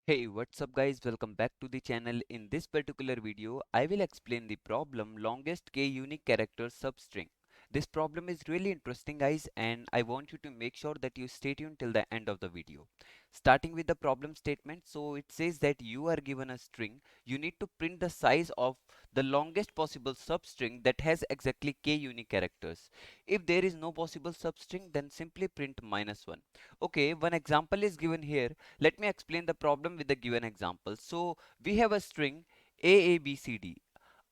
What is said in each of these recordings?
Hey, what's up guys? Welcome back to the channel. In this particular video, I will explain the problem longest k unique character substring. This problem is really interesting guys, and I want you to make sure that you stay tuned till the end of the video. Starting with the problem statement, so it says that you are given a string. You need to print the size of the longest possible substring that has exactly k unique characters. If there is no possible substring, then simply print -1. Okay, one example is given here. Let me explain the problem with the given example. So we have a string AABCD.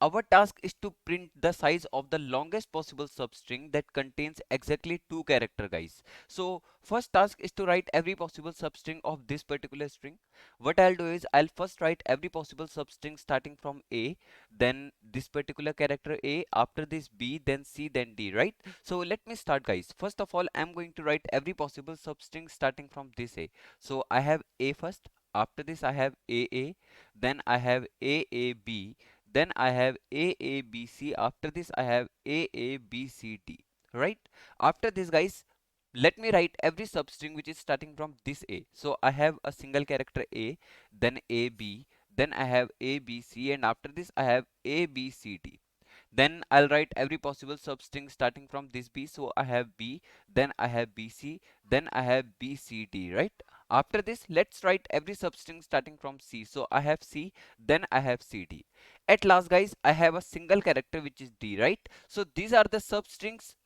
Our task is to print the size of the longest possible substring that contains exactly two character guys. So first task is to write every possible substring of this particular string. What I'll do is I'll first write every possible substring starting from A, then this particular character A, after this B, then C, then D, right? So let me start guys. First of all, I'm going to write every possible substring starting from this A. So I have A first, after this I have AA, then I have AAB, then I have AABC, after this I have AABCD, right? After this guys, let me write every substring which is starting from this A. So I have a single character A, then AB, then I have ABC, and after this I have ABCD. Then I'll write every possible substring starting from this B. So I have B, then I have BC, then I have BCD, right? After this, let's write every substring starting from C. So I have C, then I have CD. At last, guys, I have a single character which is D, right? So these are the substrings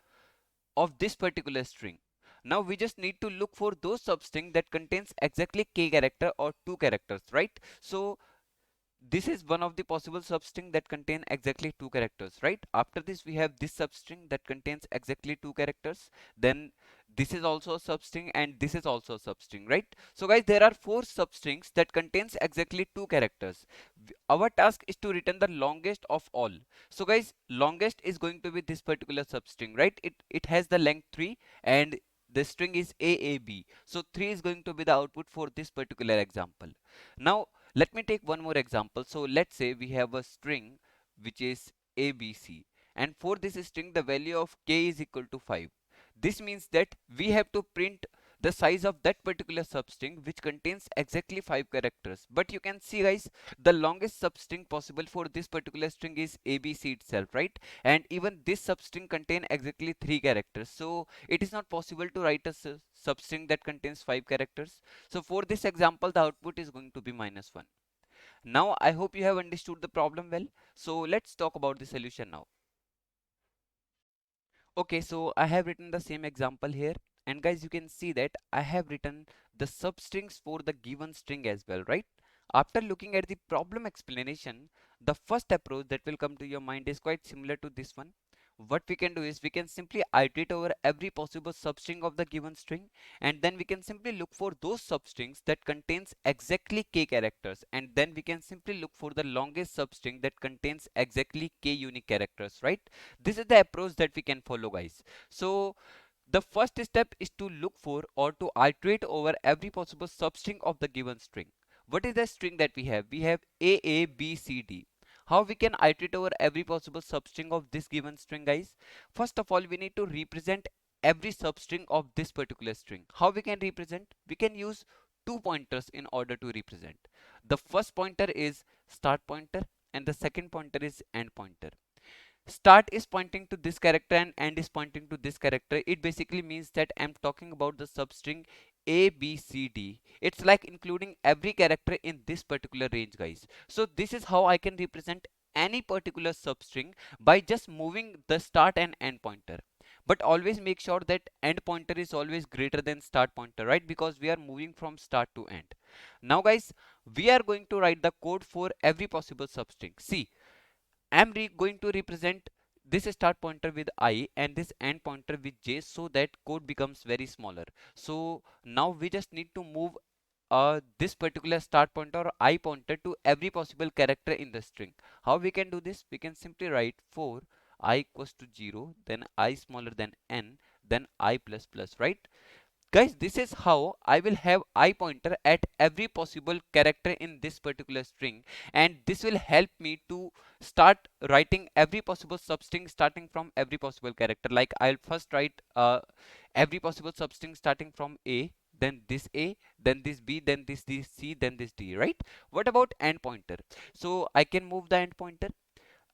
of this particular string. Now we just need to look for those substring that contains exactly k character or two characters, right? So this is one of the possible substring that contain exactly two characters, right? After this we have this substring that contains exactly two characters, then this is also a substring, and this is also a substring, right? So guys, there are four substrings that contains exactly two characters. Our task is to return the longest of all. So guys, longest is going to be this particular substring, right? It has the length 3, and the string is AAB, so 3 is going to be the output for this particular example. Now let me take one more example. So let's say we have a string which is ABC, and for this string the value of k is equal to 5. This means that we have to print the size of that particular substring which contains exactly 5 characters. But you can see guys, the longest substring possible for this particular string is ABC itself, right? And even this substring contain exactly 3 characters. So it is not possible to write a substring that contains 5 characters. So for this example, the output is going to be -1. Now I hope you have understood the problem well. So let's talk about the solution now. Okay, so I have written the same example here, and guys, you can see that I have written the substrings for the given string as well, right? After looking at the problem explanation, the first approach that will come to your mind is quite similar to this one. What we can do is we can simply iterate over every possible substring of the given string, and then we can simply look for those substrings that contains exactly k characters, and then we can simply look for the longest substring that contains exactly k unique characters, right? This is the approach that we can follow guys. So the first step is to look for or to iterate over every possible substring of the given string. What is the string that we have? We have A, A, B, C, D. How we can iterate over every possible substring of this given string guys? First of all, we need to represent every substring of this particular string. How we can represent? We can use two pointers in order to represent. The first pointer is start pointer, and the second pointer is end pointer. Start is pointing to this character and end is pointing to this character. It basically means that I'm talking about the substring A, B, C, D. It's like including every character in this particular range guys. So this is how I can represent any particular substring by just moving the start and end pointer. But always make sure that end pointer is always greater than start pointer, right? Because we are moving from start to end. Now guys, we are going to write the code for every possible substring. See, I'm going to represent this start pointer with I and this end pointer with j, so that code becomes very smaller. So now we just need to move this particular start pointer or I pointer to every possible character in the string. How we can do this? We can simply write for I equals to 0, then I smaller than n, then I plus plus, right? Guys, this is how I will have I pointer at every possible character in this particular string, and this will help me to start writing every possible substring starting from every possible character. Like I'll first write every possible substring starting from A, then this A, then this B, then this C, then this D, right? What about end pointer? So I can move the end pointer.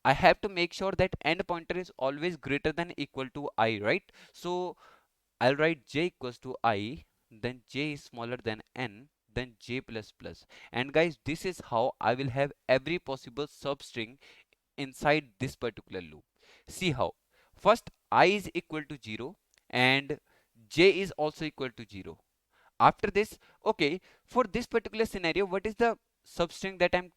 I have to make sure that end pointer is always greater than equal to I, right? So I'll write j equals to I, then j is smaller than n, then j plus plus. And guys, this is how I will have every possible substring inside this particular loop. See how? First, I is equal to 0 and j is also equal to 0. After this, okay, for this particular scenario, what is the substring that I'm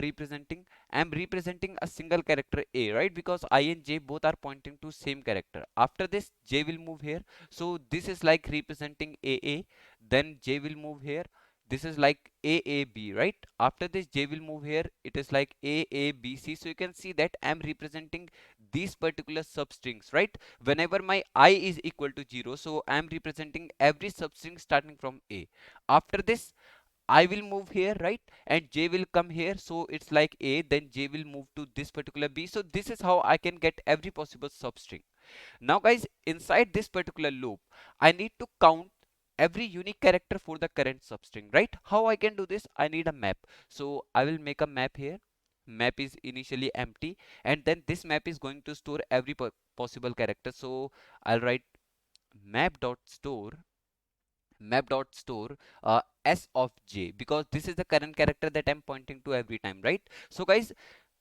representing? I'm representing a single character A, right? Because I and J both are pointing to same character. After this, J will move here. So this is like representing AA. Then J will move here. This is like AAB, right? After this, J will move here. It is like AABC. So you can see that I'm representing these particular substrings, right? Whenever my I is equal to 0, so I am representing every substring starting from A. After this, I will move here, right? And J will come here. So it's like A, then J will move to this particular B. So this is how I can get every possible substring. Now guys, inside this particular loop, I need to count every unique character for the current substring, right? How I can do this? I need a map. So I will make a map here. Map is initially empty, and then this map is going to store every possible character. So I'll write map.store s of j, because this is the current character that I'm pointing to every time, right? So guys,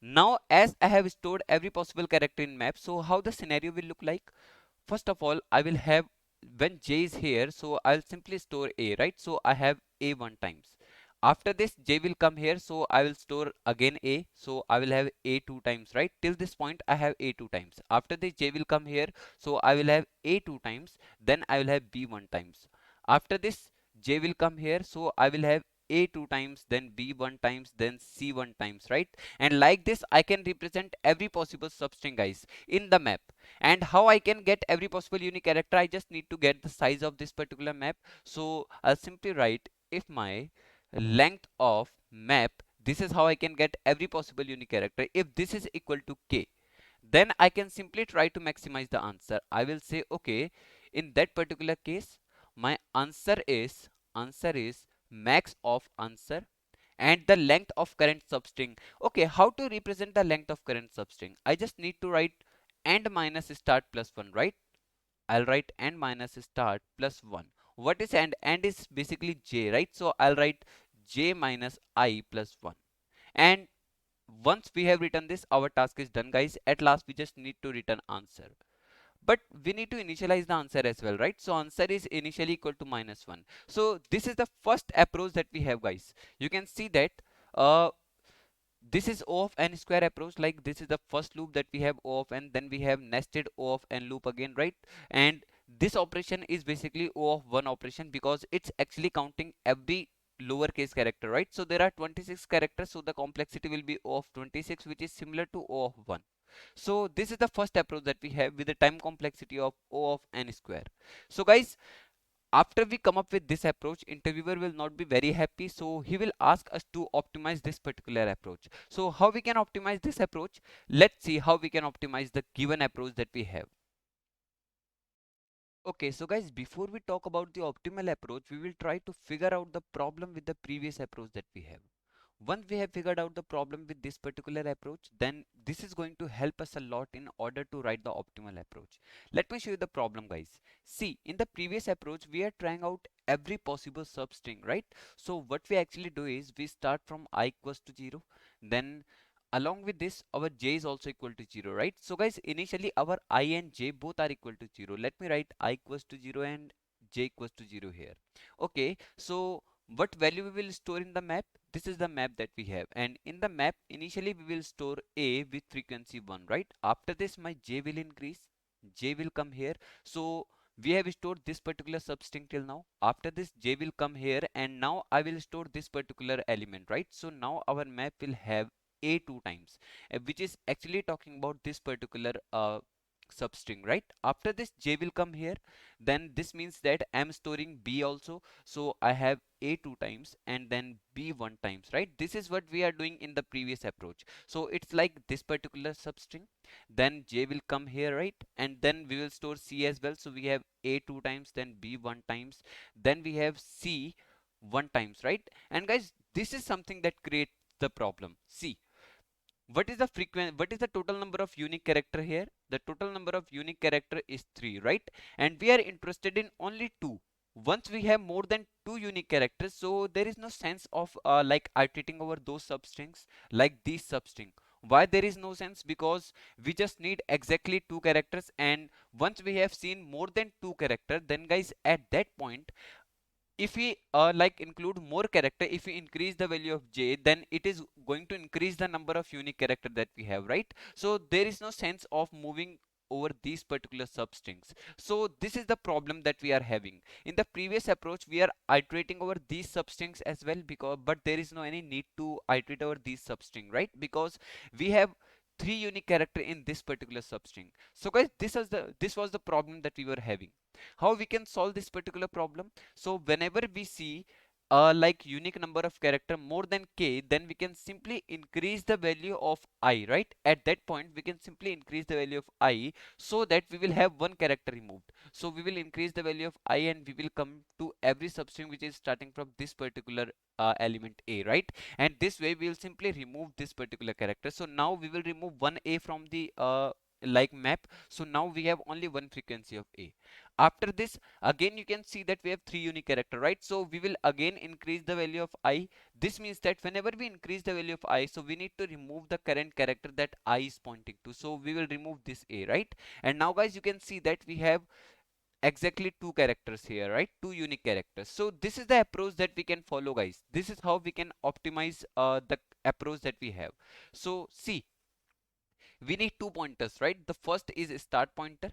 now as I have stored every possible character in map, so how the scenario will look like? First of all, I will have, when j is here, so I'll simply store a, right? So I have a one times. After this, j will come here, so I will store again a, so I will have a two times, right? Till this point, I have a two times. After this, j will come here, so I will have a two times, then I will have b one times. After this, j will come here, so I will have a two times, then b one times, then c one times, right? And like this, I can represent every possible substring, guys, in the map. And how I can get every possible unique character? I just need to get the size of this particular map. So I'll simply write, if my length of map, this is how I can get every possible unique character. If this is equal to k, then I can simply try to maximize the answer. I will say, okay, in that particular case, my answer is max of answer and the length of current substring. Okay, how to represent the length of current substring? I just need to write and minus start plus 1, right? I'll write and minus start plus 1. What is and? And is basically j, right? So I'll write j minus I plus 1. And once we have written this, our task is done, guys. At last, we just need to return answer. But we need to initialize the answer as well, right? So answer is initially equal to minus 1. So this is the first approach that we have, guys. You can see that uh, this is O of n square approach. Like this is the first loop that we have O of n, then we have nested O of n loop again, right? And this operation is basically O of 1 operation, because it's actually counting every lowercase character, right? So there are 26 characters, so the complexity will be O of 26, which is similar to O of 1. So this is the first approach that we have with the time complexity of O of n square. So guys, after we come up with this approach, interviewer will not be very happy, so he will ask us to optimize this particular approach. So how we can optimize this approach? Let's see how we can optimize the given approach that we have. Okay, so guys, before we talk about the optimal approach, we will try to figure out the problem with the previous approach that we have. Once we have figured out the problem with this particular approach, then this is going to help us a lot in order to write the optimal approach. Let me show you the problem, guys. See, in the previous approach, we are trying out every possible substring, right? So what we actually do is we start from I equals to 0, then along with this our j is also equal to 0, right? So guys, initially our I and j both are equal to 0. Let me write I equals to 0 and j equals to 0 here. Okay, so what value we will store in the map? This is the map that we have, and in the map initially we will store a with frequency 1, right? After this my j will increase, j will come here. So we have stored this particular substring till now. After this j will come here, and now I will store this particular element, right? So now our map will have a two times, which is actually talking about this particular substring, right? After this j will come here, then this means that I'm storing b also, so I have a two times and then b one times, right? This is what we are doing in the previous approach. So it's like this particular substring, then j will come here, right? And then we will store c as well, so we have a two times, then b one times, then we have c one times, right? And guys, this is something that creates the problem. See, what is the total number of unique character here? The total number of unique character is 3, right? And we are interested in only 2. Once we have more than 2 unique characters, so there is no sense of like iterating over those substrings like these substring. Why there is no sense? Because we just need exactly 2 characters, and once we have seen more than 2 character, then guys, at that point, if we like include more character, if we increase the value of j, then it is going to increase the number of unique character that we have, right? So there is no sense of moving over these particular substrings. So this is the problem that we are having. In the previous approach, we are iterating over these substrings as well, because but there is no any need to iterate over these substring, right? Because we have 3 unique character in this particular substring. So guys, this was the problem that we were having. How we can solve this particular problem? So whenever we see like unique number of character more than k, then we can simply increase the value of I, right? At that point we can simply increase the value of I, so that we will have one character removed. So we will increase the value of I and we will come to every substring which is starting from this particular element a, right? And this way we will simply remove this particular character. So now we will remove one a from the like map. So now we have only one frequency of a. After this, again you can see that we have 3 unique character, right? So we will again increase the value of I. This means that whenever we increase the value of I, so we need to remove the current character that I is pointing to. So we will remove this a, right? And now guys, you can see that we have exactly 2 characters here, right? 2 unique characters. So this is the approach that we can follow, guys. This is how we can optimize the approach that we have. So see, we need 2 pointers, right? The first is start pointer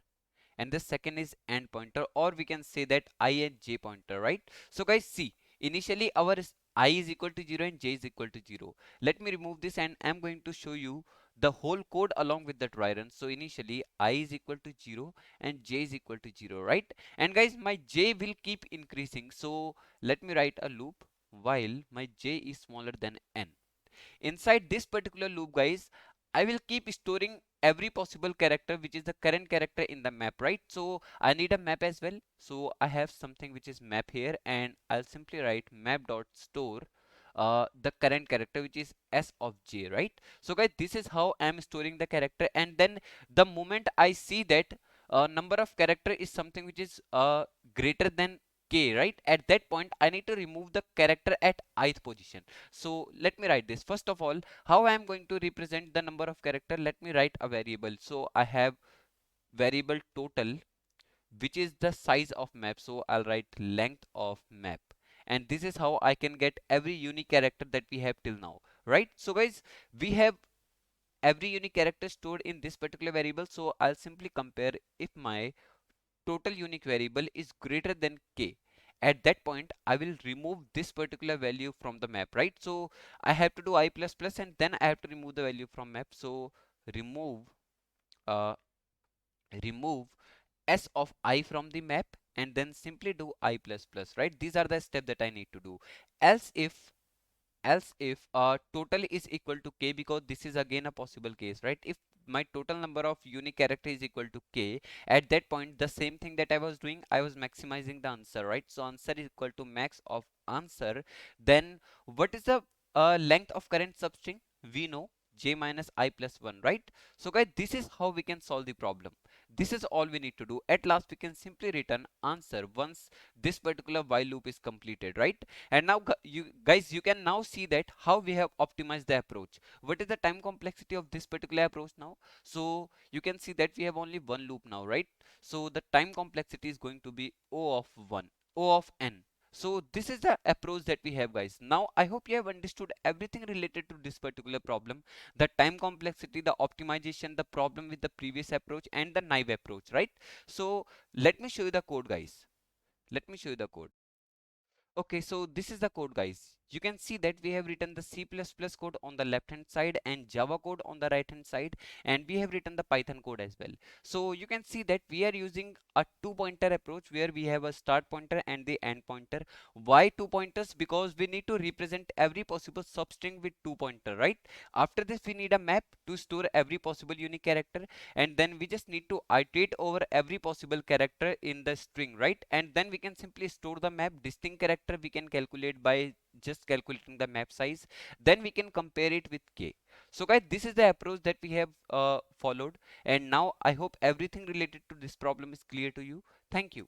and the second is end pointer, or we can say that I and j pointer, right? So guys, see, initially our I is equal to 0 and j is equal to 0. Let me remove this and I'm going to show you the whole code along with the try run. So initially I is equal to 0 and j is equal to 0, right? And guys, my j will keep increasing, so let me write a loop while my j is smaller than n. Inside this particular loop, guys, I will keep storing every possible character which is the current character in the map, right? So I need a map as well. So I have something which is map here, and I'll simply write map dot store the current character which is s of j, right? So guys, this is how I'm storing the character, and then the moment I see that number of character is something which is greater than k, right? At that point I need to remove the character at ith position. So let me write this. First of all, how I am going to represent the number of character? Let me write a variable. So I have variable total, which is the size of map. So I'll write length of map. And this is how I can get every unique character that we have till now, right? So guys, we have every unique character stored in this particular variable. So I'll simply compare if my total unique variable is greater than k. At that point I will remove this particular value from the map, right? So I have to do I plus plus and then I have to remove the value from map. So remove uh, remove s of I from the map and then simply do I plus plus, right? These are the steps that I need to do. else if else if total is equal to k, because this is again a possible case, right? If my total number of unique character is equal to k, at that point the same thing that I was doing, I was maximizing the answer, right? So answer is equal to max of answer. Then what is the length of current substring? We know j minus I plus 1, right? So guys, this is how we can solve the problem. This is all we need to do. At last we can simply return answer once this particular while loop is completed, right? And now you guys, you can now see that how we have optimized the approach. What is the time complexity of this particular approach now? So you can see that we have only one loop now, right? So the time complexity is going to be O of 1, O of n. So this is the approach that we have, guys. Now I hope you have understood everything related to this particular problem: the time complexity, the optimization, the problem with the previous approach, and the naive approach, right? So let me show you the code, guys. Let me show you the code. Okay, so this is the code, guys. You can see that we have written the C++ code on the left hand side and Java code on the right hand side, and we have written the Python code as well. So you can see that we are using a two pointer approach where we have a start pointer and the end pointer. Why two pointers? Because we need to represent every possible substring with two pointer, right? After this we need a map to store every possible unique character, and then we just need to iterate over every possible character in the string, right? And then we can simply store the map. Distinct character we can calculate by just calculating the map size, then we can compare it with k. So guys, this is the approach that we have followed, and now I hope everything related to this problem is clear to you. Thank you.